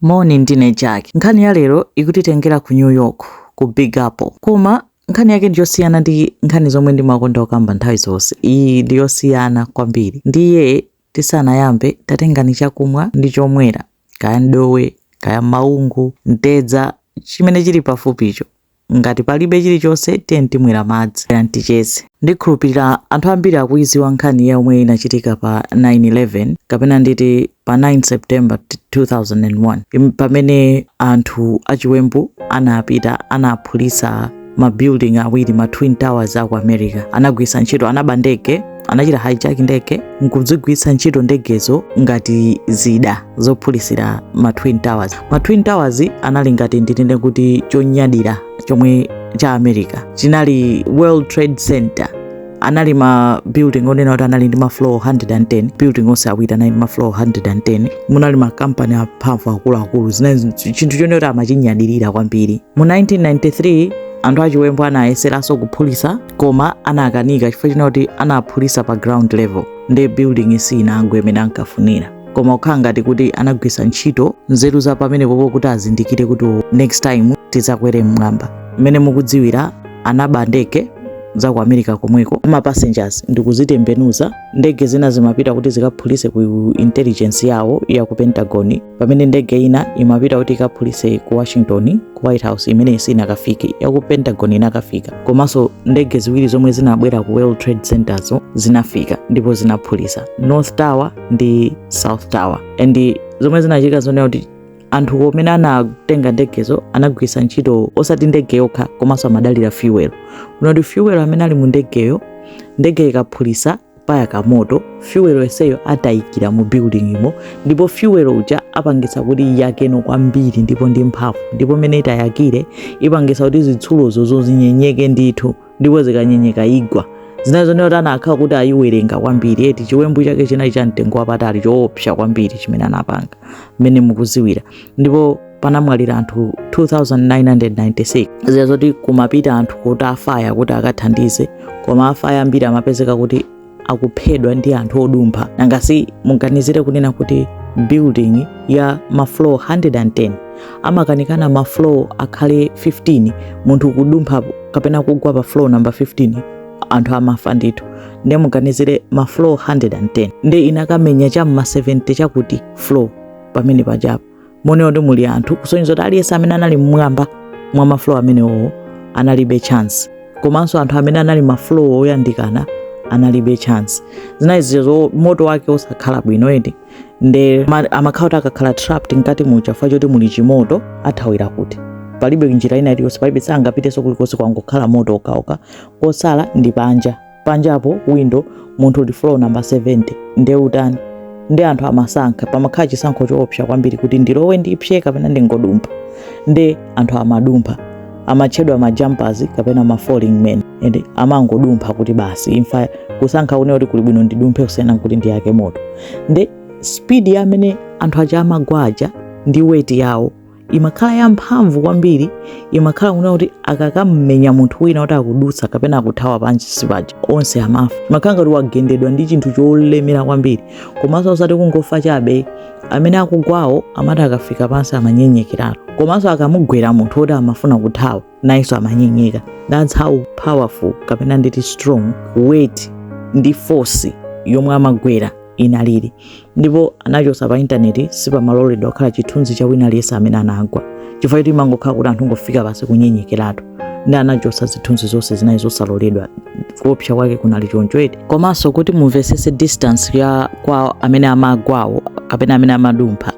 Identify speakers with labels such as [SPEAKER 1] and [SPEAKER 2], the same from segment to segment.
[SPEAKER 1] Morning ndine Jack. Nkhani ya lero ikutitengera ku New York, ku Big Apple. Koma nkhani yake ndiyosiyana ndi nkhani zomwe ndimakonda kukamba nthawi zonse. Iyi ndiyosiyana kwambiri. Ndiye tisanayambe tatengani chakumwa ndi chomwera, kaya ndowe, kaya maungu, ntedza, chimene chili pafupicho. Ngati palibe chilichonse tiye timwera madzi ticheze. Ndikhulupirira anthu ambiri akuiziwa nkhani yomwe inachitika pa 9/11 kapena nditi pa 9 September 2001 pamene anthu achiwembu anaphulisa ma building awiri ma Twin Towers aku America. Anagwisa ntchito, anaba ndege, anachita hijack ndege nkuzigwisa ntchito ndegezo ngati zida zophulisira ma Twin Towers. Ma Twin Towers anali ngati nditende kuti chonyadira chomwe cha America. Chinali World Trade Center. Anali ma building onena kuti anali ndi ma floor 110, building onse awiri anali ndi ma floor 110. Munali ma company amphamvu akuluakulu, zinayi chinthu chone kuti amachinyadirira kwambiri. Mu 1993 anthu achiwembu anayeseranso kuphulisa koma anakanika chifukwa chinoti anaphulisa pa ground level ndi building sinagwe imene ankafunira. Koma kukhala ngati kuti anagwisa ntchito nzeru za pamenepo kuti azindikire kuti next time tizakwere mmwamba. Mmene mukudziwira anaba ndege za ku America komweko, ama passengers ndikuzitembenuza. Ndege zina zimapita kuti zikaphulise ku intelligence yawo ya ku Pentagon, pamene ndege ina imapita kuti ikaphulise ku Washington, ku White House imene sinakafike, ya ku Pentagon inakafika. Komanso ndege ziwiri zomwe zinabwera ku World Trade Center zinafika ndipo zinaphulisa North Tower ndi South Tower. And zomwe zinachitika zonena kuti anthu omene anatenga ndegezo anagwisa ntchito osati ndege yokha komanso amadalira fuel. Unoti fuel amene ali mu ndegeyo, ndege ikaphulisa paya kamoto, fuel eseyo atayikira mu building imo, ndipo fuel uja apangisa kuti yakeno kwambiri ndipo ndi mphamvu, ndipo mene itayakire ipangisa kuti zitsulozo zozinyenyeke ndithu, ndipo zikanyenyeka igwa. Zinazonera kuti anakhala kuti ayiwerenga kwambiri, eti chiwembu chake chinali cha mtengo wapatali choopsa kwambiri chimene anapanga mmene mukuziwira. Ndipo panamwalira anthu 2996. Ziya zoti kumapita anthu kuti afaya kuti akathandize, koma afaya ambiri amapezeka kuti akuphedwa ndi anthu odumpha. Nangasi muganizire kunena kuti building ya ma floor 110 amakanikana ma floor akhale 15, munthu kudumpha kapena kugwa pa floor number 15 anthu amafa ndithu. Ndiye muganizire ma floor 110 ndi inakamenya cha ma 70 chakuti floor pamene pajapo. Mone kuti muli anthu kusonyeza kuti aliyense amene anali mmwamba mwa ma floor amenewo analibe chance, komanso anthu amene anali ma floor oyandikana analibe chance. Zinayizo moto wake osakhala bwino edi ndi amakhala akakhala trapped ngati mucha chifukwa choti muli chimoto athawira kuti palibe njira ina iliyonse, palibe sangapiteso kulikonse kwangokhala moto okaoka. Kosala ndi panjapo window munthu uli floor number 70 ndi utani ndi anthu amasankha, pamakhala chisankho choopsa kwambiri kuti ndilowe ndipse kapena ndingodumpha. Ndi anthu amadumpha, amatchedwa ma jumpers kapena ma falling men, ende amangodumpha kuti basi imfa kusankha une kuti kuli bwino ndidumphe kusiyana kuti ndiyake moto. Ndi speed yamene anthu aja amagwaja ndi weight yawo imakhala yamphamvu kwambiri, imakhala kuna kuti akakamenya munthu wina kuti akudutsa kapena akuthawa pansi paja onse amafa. Imakhala ngati wagendedwa ndi chinthu cholemera kwambiri, komanso osati kungofa chabe, amene akugwawo amati akafika pansi amanyenyekerato, komanso akamugwera munthu kuti amafuna kuthawa nayenso amanyenyeka. That's how powerful kapena nditi strong weight ndi force yomwe amagwera inalili. Ndipo anachosa pa intaneti sipamaloledwa kukhala chithunzi cha wina aliyense amene anagwa, chifukwa kuti imangokhala kuti anthu ngofika pasi kunyenyekeratu. Ndi anachosa zithunzi zonse zinayi zosaloledwa, kuopsa kwake kunali choncho eti. Komanso kuti mumvesese distance ya kwa amene amagwawo kapena amene amadumpha.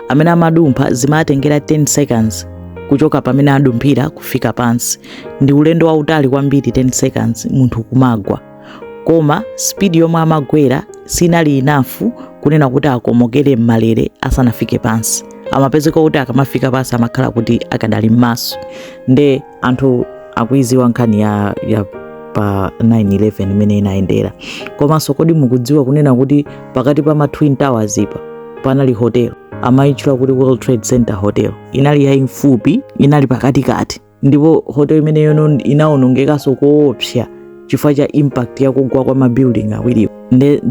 [SPEAKER 1] Amene amadumpha zimatengera 10 seconds kuchoka pamene adumphira kufika pansi. Ndi ulendo wautali kwambiri 10 seconds munthu kumagwa. Koma speed yomwe amagwera sinali enough kunena kuti akomokere mmalere asanafike pansi. Amapezeka kuti akamafika pansi amakhala kuti akadali m'maso. Ndi anthu akuiziwa nkhani ya pa 9/11 imene inayendera. Komanso kodi mukudziwa kunena kuti pakati pa ma Twin Towers ipa panali hotel amayitchula kuti World Trade Center Hotel. Inali yayimfupi, inali pakatikati, ndipo hotel imene yono inaonongekaso koopsa chifukwa cha impact ya kugwa kwa mabuilding awiri nde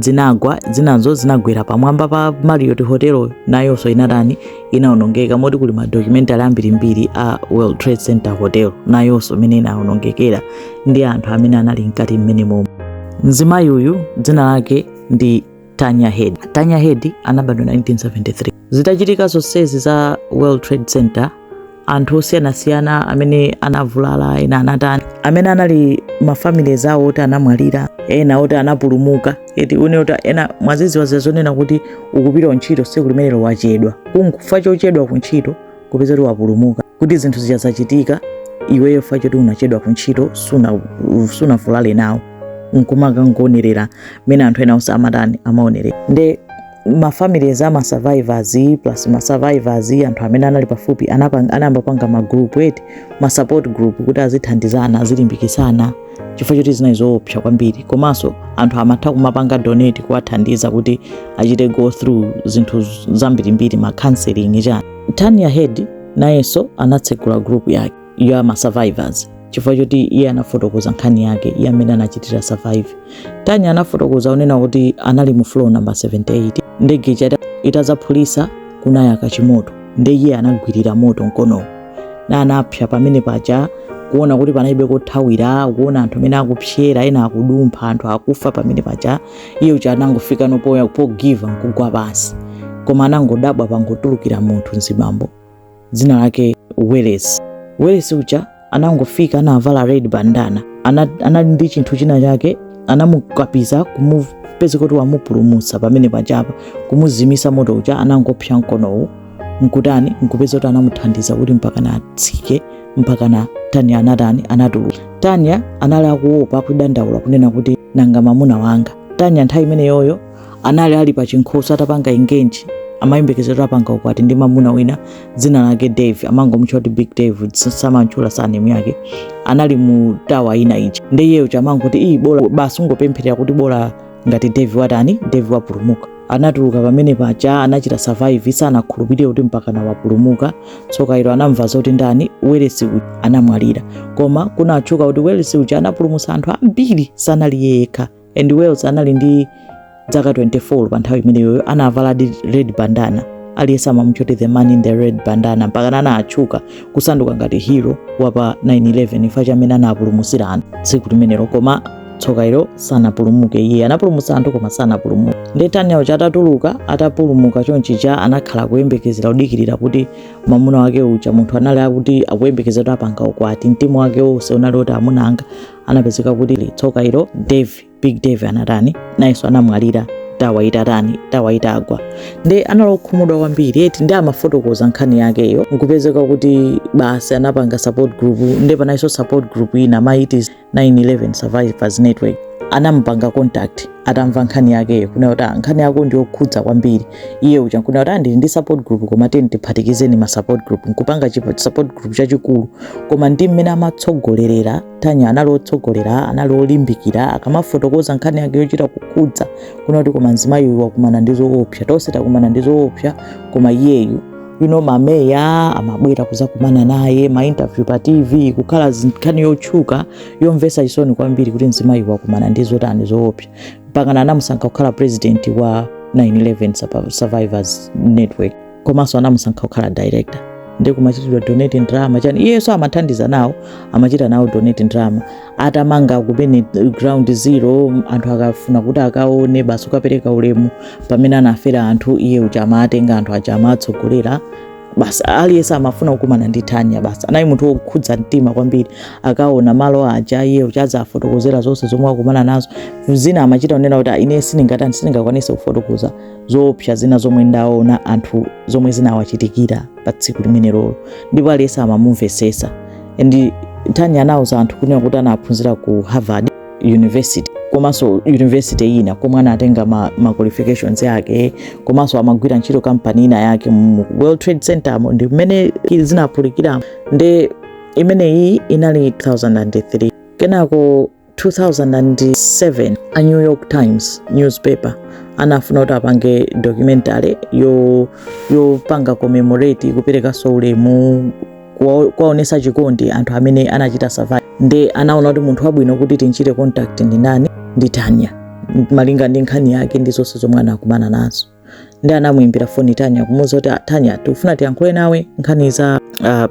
[SPEAKER 1] zinazo zinagwera pamwamba pa Marriott Hotel nayonso inaonongeka moti kuli madocumentary ambirimbiri a World Trade Center Hotel nayonso imene inaonongekera ndi anthu amene anali mkati mmene momwe. Mzimayi uyu dzina lake ndi Tanya Head. Tanya Head anabadwa 1973. Zitachitika zonsezi za World Trade Center, anthu osiyanasiyana amene anavulala ena anatani, amene anali mafamily zawo oti anamwalira, ena oti anapulumuka, eti une oti ena mwaziziwa zazonena kuti ukupita ntchito tsiku limenelo wachedwa. Kunkufa chochedwa kuntchito kupeza kuti wapulumuka, kuti zinthu zichazachitika iweyo fa choti unachedwa kuntchito sunavulale nawo. Nkumaka ngonerera mena anthu ena osamatani amaonerera. Nde mafamilies ama survivors plus survivors anthu amene anali pafupi anamba panga ma group ma support group kuti azithandizana azilimbikisana chifukwa choti zinaizopsa kwambiri. Komanso anthu amatha kumapanga donate kuwathandiza kuti achite go through zinthu zambirimbiri ma counseling chani. Tanya Head nayenso anatsegula group yake ya ma survivors chifukwa choti iye anafotokoza nkhani yake iye amene anachitira survive. Tanya anafotokoza unena kuti anali mu floor number 78 ndege itazaphulisa kunayaka chimoto nde iye anagwirira moto mkono na anapsa pamene paja kuona kuti panaibe kothawira, kuona anthu amene akupsyera ena akudumpha anthu akufa pamene paja iye uja anangofika nopoya give nkugwa pansi koma anangodabwa pangotulukira munthu mzibambo dzina lake Welles uja anangofika anavala red bandana anali ndi chinthu china chake anamukapiza kumupeza kuti wamupulumutsa pamene pachapa kumuzimisa moto uja anangopsya mkonowu nkutani nkupeza kuti anamuthandiza kuti mpaka na atsike mpaka na Tanya anatuluka. Tanya anali akuopa kudandaula kunena kuti nanga mamuna wanga. Tanya nthawi imene yoyo anali ali pa chinkhoso atapanga engage amayembekezera apanga ukwati ndi mamuna wina dzina lake Dave amangomutcha kuti Big Dave samantchula sanemu yake anali mu tawa ina ichi ndi iye uja amangoti bola basi ungopempherera kuti bola ngati Dave wapulumuka. Anatuluka pamene paja anachita survive sanakhulupirire kuti mpaka na wapulumuka. Tsoka ilo anamva zoti ndani Welles anamwalira koma kunachuka kuti Welles uja anapulumutsa anthu ambiri sanali yekha and Welles anali ndi zaka 24 pa nthawi imene yoyo anavala red bandana aliyesa mamutchoti the man in the red bandana mpaka anachuka kusanduka ngati hero wapa 9/11 ifa chamene anapulumutsira anthu tsiku limenelo koma tsoka ilo sanapulumuke. Iye anapulumutsa anthu koma sanapulumuke. Ndi Tanya uja atapulumuka chonchicha anakhala kuyembekezera kudikirira kuti mamuna wake uja munthu anali akuti akuyembekezera apanga ukwati mtima wake wonse unali kuti amunanga anapezeka kuti tsoka ilo Big Dave nayenso anamwalira tawa itagwa. Ndi analokhumudwa kwambiri eti ndi amafotokoza nkhani yakeyo nkupezeka kuti basi anapanga support group ndi panaiso support group ina maiti 9/11 Survivors Network anampanga contact atamva nkhani yakeyo kuna kuti nkhani yako ndi yokhudza kwambiri iye uja kuna kuti ndi support group koma tiphatikizeni ma support group nkupanga support group chachikulu koma ndi mmene amatsogolerera. Tanya analotsogolera analolimbikira akamafotokoza nkhani yake yochita kukhudza kuna kuti koma mzimayi wakumana ndi zoopsa tonse takumana ndi zoopsa koma iyeyu mameya amabwera kuzakumana naye ma interview pa TV kukhala nkhani yotchuka yomvetsa chisoni kwambiri kuti mzimayi wakumana ndi zotani zoopsa mpaka anamusankha kukhala president wa 9/11 Survivors Network komanso anamusankha kukhala director ndi kumachitidwa donate drama chani iyeso amathandiza nawo amachita nawo donate drama atamanga kumene ground zero anthu akafuna kuti akaone basi ukapereka ulemu pamene anafera anthu iye uja amatenga anthu aja amatsogolera basi aliyesa amafuna kukumana ndi Tanya basi anayi munthu wokhudza mtima kwambiri akaona malo aja iye uchaza afotokozera zonse zomwe akumana nazo zina amachita unena kuti ine sindingakwanise kufotokoza zoopsa zina zomwe ndaona anthu zomwe zinawachitikira pa tsiku limenelo ndipo aliyesa amamumvesesa. And Tanya anawuza anthu kunena kuti anaphunzira ku Harvard University komanso university ina komwe anatenga ma qualifications yake komanso amagwira ntchito company ina yake mu World Trade Center ndi mmene zinaphulikira ndi imene iyi inali 2003 kenako 2007 a New York Times newspaper anafuna kuti apange documentary yo panga commemorate kupereka ulemu kwaonesa chikondi anthu amene anachita survive. Nde anaona kuti munthu wabwino kuti tinchite contact ndi nani, ndi Tanya, malinga ndi nkhani yake ndi zonse zomwe anakumana nazo. Ndi anamuimbira foni Tanya kumuwuza kuti Tanya tikufuna tiyankhule nawe nkhani za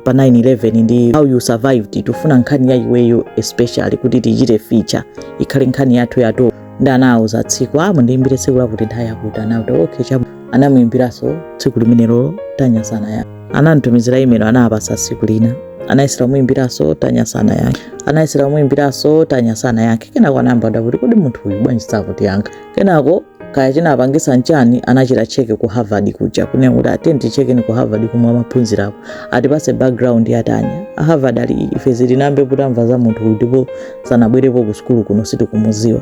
[SPEAKER 1] pa 9/11 ndi how you survived. Tikufuna nkhani ya iweyo especially kuti tichite feature ikhale nkhani yathu yato. Ndi anawuza tsiku mundiimbire tsiku lakuti nthawi yakuti anauti okay chabu. Anamuimbiraso tsiku limenelo Tanya sana ya ananditumizira email anapasa tsiku lina. Anaisira muimbiraso Tanya sana yake. Anaisira muimbiraso Tanya sana yake. Kenako anamba ndakuti kodi munthu uyu bwanji sakuti yanga. Kenako kaya china apangisa nchani anachita cheke ku Harvard kuja kunena kuti atenti cheke ni ku Harvard kumwe amaphunzirapo atipase background ya Tanya. Harvard ali ife zilinambe kutamva za munthu ndipo sanabwerepo ku skulu kuno sitikumuziwa.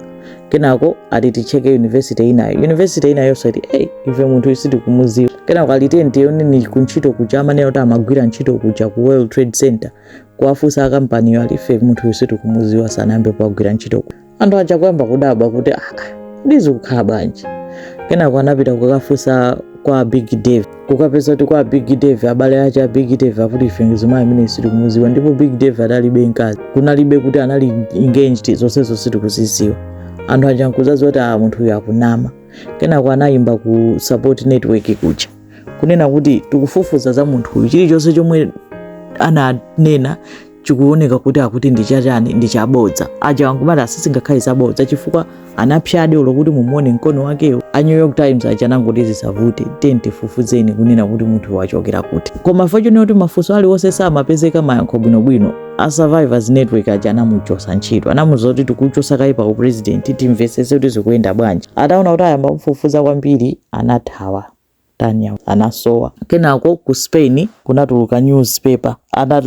[SPEAKER 1] Kenako atiti cheke university inayo sati ife munthu sitikumuziwa. Kenako alitenti yoneni kunchito kuja amanena kuti amagwira ntchito kuja ku World Trade Center kuwafusa akampani yo alife munthu sitikumuziwa sanambe pagwira ntchito. Anthu aja kuyamba kudabwa kuti ndizo kukhala bwanji. Kenako anapita kukafusa kwa Big Dave. Kukapeza kuti kwa Big Dave abale acha Big Dave akuti ife ngizima imene sitikumuziwa ndipo Big Dave adalibe nkazi. Kunalibe kuti anali engaged zonsezo sitikuziziwa. Anthu aja nkuzazi kuti munthu uyu akunama. Kenako anayimba ku support network kuja kunena kuti tikufufuza za munthu uyu chilichonse chomwe ananena chikuoneka kuti akuti ndichachani ndichabodza. Aja wangumati asisingakhale zabodza chifukwa anapyade olokuti mumuone mkono wakewo. A New York Times aja nangoti zisavute tifufuzeni kunena kuti munthu wachokera kuti. Koma fortunately kuti mafunso aliwonse samapezeka mayankho bwinobwino. A Survivors Network aja anamuchosa ntchito. Anamuwuza kuti tikuchosa kaipa ku president timvesese kuti zikuyenda bwanji. Ataona kuti ayamba kufufuza kwambiri anathawa. Tanya anasowa. Kenako ku Spain kunatuluka newspaper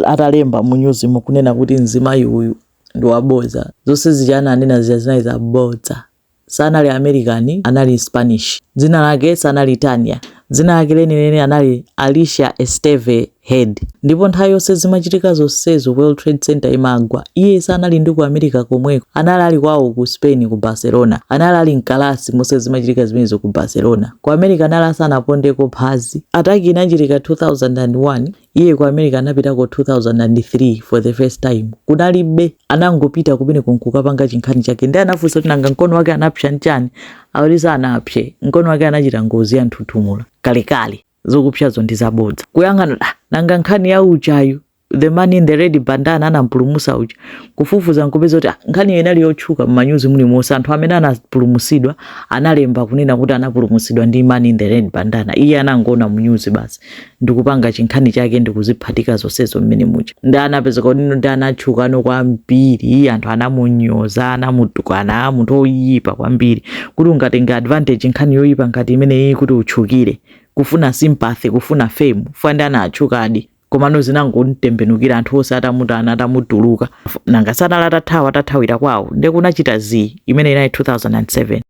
[SPEAKER 1] atalemba mu news kunena kuti mzimayi uyu ndi wabodza. Zonse zijana anena zinayi zabodza. Sanali American, anali Spanish. Dzina lake sanali Tanya. Dzina lake lenileni anali Alicia Esteve Head. Ndipo nthawi yonse zimachitika zonsezo World Trade Center imagwa. Iye sanali ndi ku America komweko. Anali ali kwawo ku Spain ku Barcelona. Anali ali mkalasi monse zimachitika zimenezo ku Barcelona. Ku America anali sanapondeko phazi. Ataki inachitika 2001. Iye ku America anapita ko 2003 for the first time. Kunalibe anangopita kumene kunkukapanga chinkhani chake. Ndi anafunsa kuti nanga mkono wake anapsha nchani. Awulisa anapshe. Mkono wake anachita ngozi ya nthuthumula. Kalekale zokupshazo ndizabodza. Kuyangana nanga nkhani ya uchayu the man in the red bandana anampulumusa ucha. Kufufuza nkupeza kuti nkhani yenali yotchuka mmanyuzi muli monse anthu amene anapulumusidwa analemba kunena kuti anapulumusidwa ndi man in the red bandana. Iye anangona mu news basi ndikupanga chinkhani chake ndikuziphatika zonsezo mmene mucha. Ndi anapeza kuti ndi anatchuka no kwambiri anthu anamunyoza anamutukana munthu oyipa kwambiri kuti ungatenga advantage nkhani yoyipa ngati imene iyi kuti utchukire kufuna sympathy kufuna fame fanda anatchukadi. Komano zinangotembenukira anthu onse atamutana atamutuluka nanga sanala tathawira kwawo ndi kunachita imene inayi 2007.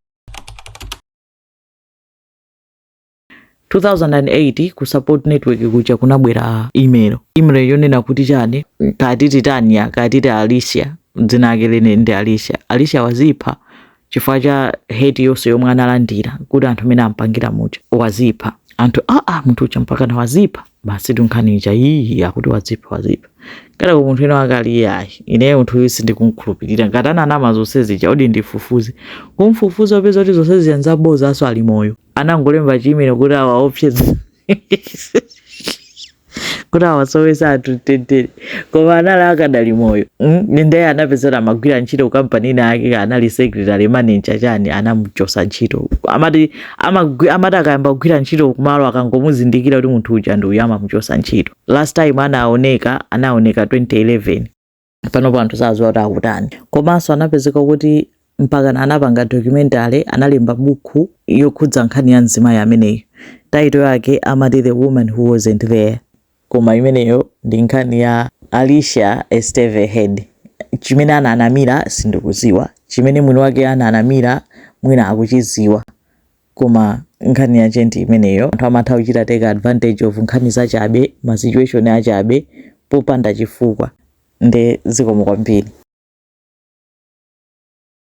[SPEAKER 1] 2008 ku support network kuja kunabwera email yonena kuti chani katiti Tanya katiti Alicia dzina lake lene ndi Alicia wazipha chifukwa cha hate yonse yomwe analandira kuti anthu amene ampangira mucha wazipha anthu munthu ucha mpaka na wazipha basi tunkhani ija iyi akuti wazipha kada ku munthu ena wakali yayi ine munthu uyu sindikumkhulupirira ngati anama zonse zija odi ndifufuze kumfufuza opeza kuti zonse ziyanza boza aso ali moyo anangolemba chimene kuti awa options kuti awasowesa atutendere koma anali akadali moyo. Ndiye anapezera amagwira ntchito ku kampani yake anali secretary manager chani anamuchosa ntchito. Amati akayamba kugwira ntchito kumalo akangomuzindikira kuti munthu uja ndi uyama muchosa ntchito. Last time anaoneka 2011 pano anthu saziwa kuti akutani. Komanso anapezeka kuti mpaka anapanga documentary analemba buku yokhudza nkhani ya mzimayi ameneyo. Title yake amati The Woman Who Wasn't There. Koma imeneyo ndi nkhani ya Alicia Esteve Head. Chimene ananamira sindikuziwa. Chimene mwini wake ananamira mwina akuchiziwa. Koma nkhani ya chenti imeneyo anthu amatha kuchita take advantage of nkhani zachabe ma situation achabe popanda chifukwa. Nde zikomo kwambiri.